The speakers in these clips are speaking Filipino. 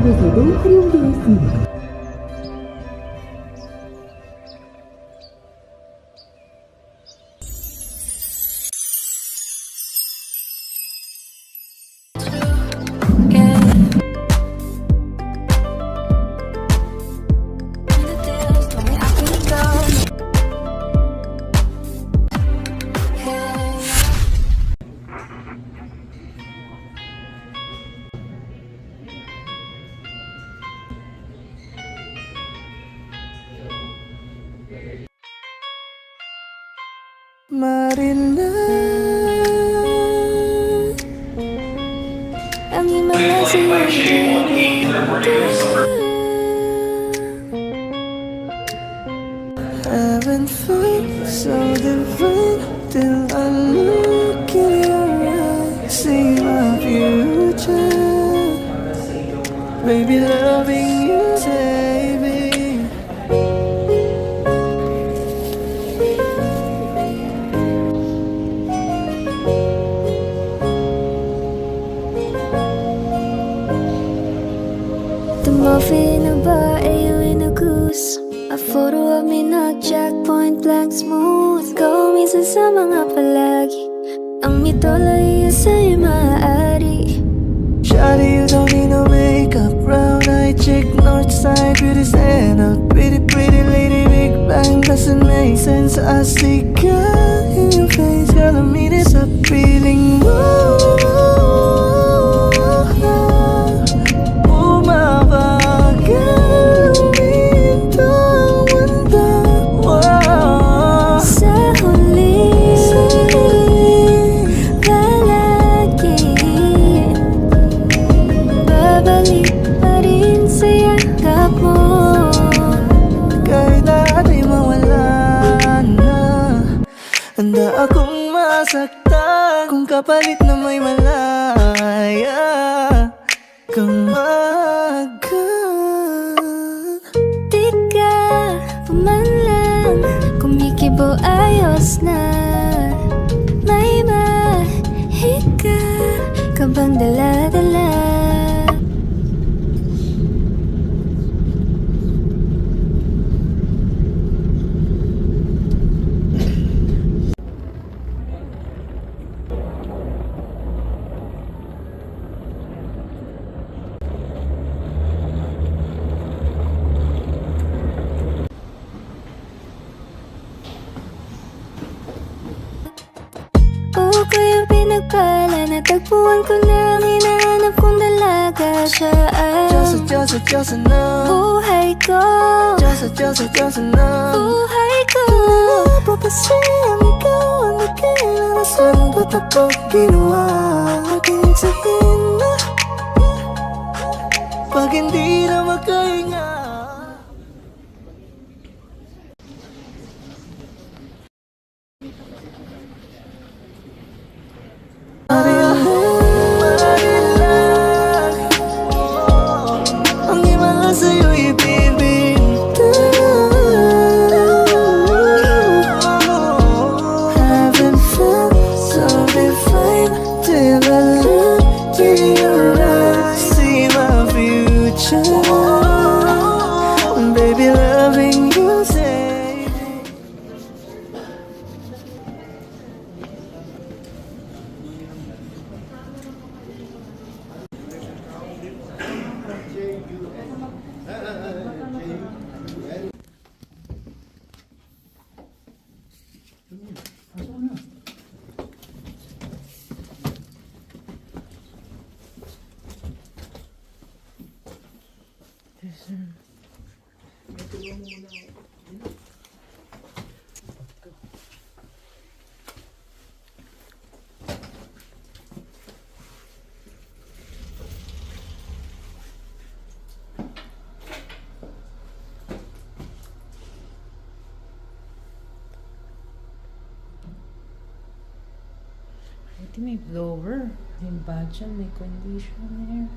지역에서도 활용되어 있습니다. Marina, ang having fun, so divine, till I look in your eyes, see my future, baby, loving you, saving. The muffin bar, you in a goose. A photo of me knockjack, point blank smooth. Go minsan sa mga palagi. Ang mituloy sa'yo maaari. Shawty, you don't need no makeup. Brown eye chick, north side, beauty stand out. Pretty, pretty lady, big bang doesn't make sense. I see God in your face, girl, I mean it's a feeling. Handa akong masaktan kung kapalit na may malaya kang magan. Di ka pumanlang, kumikibo ayos na. May mahika ka bang dala-dala? Ko yung pinagpala, natagpuan ko na ang hinahanap kong dalaga. Siya ay Diyosa na buhay ko. Diyosa na Buhay ko. Pinalapo kasi ang ikaw ang dakilang rason ba't ako ginawa aking sahin na pag hindi na makahinga. Baby, loving you, say. Ito may blower, may badge, may conditioner.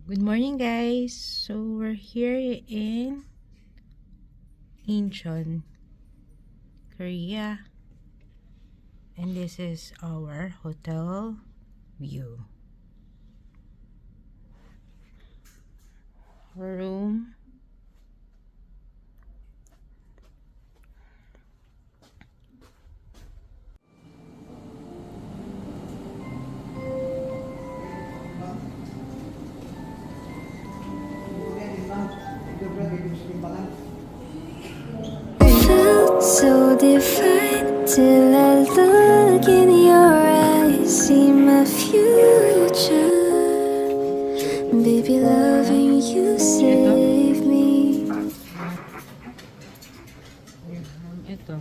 Good morning, guys. So we're here in Incheon, Korea, and this is our hotel view. Our room. Felt so divine till I look in your eyes, see my future. Baby, loving you save me. Ito.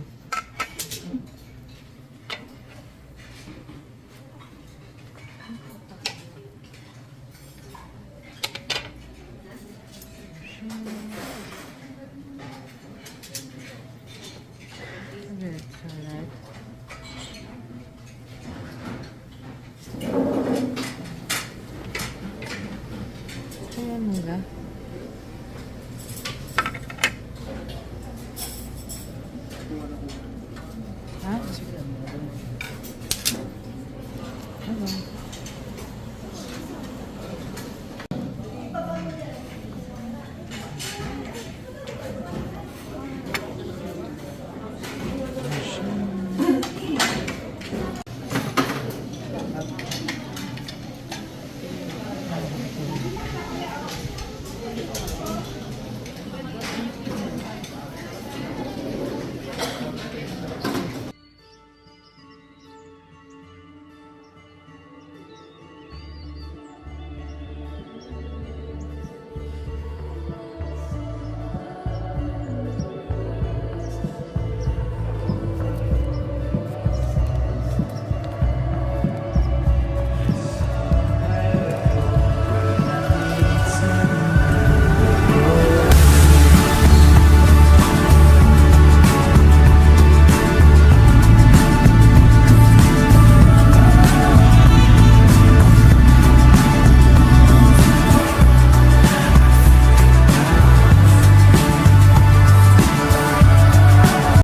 Salad. Ayan nila. Ha? Ano?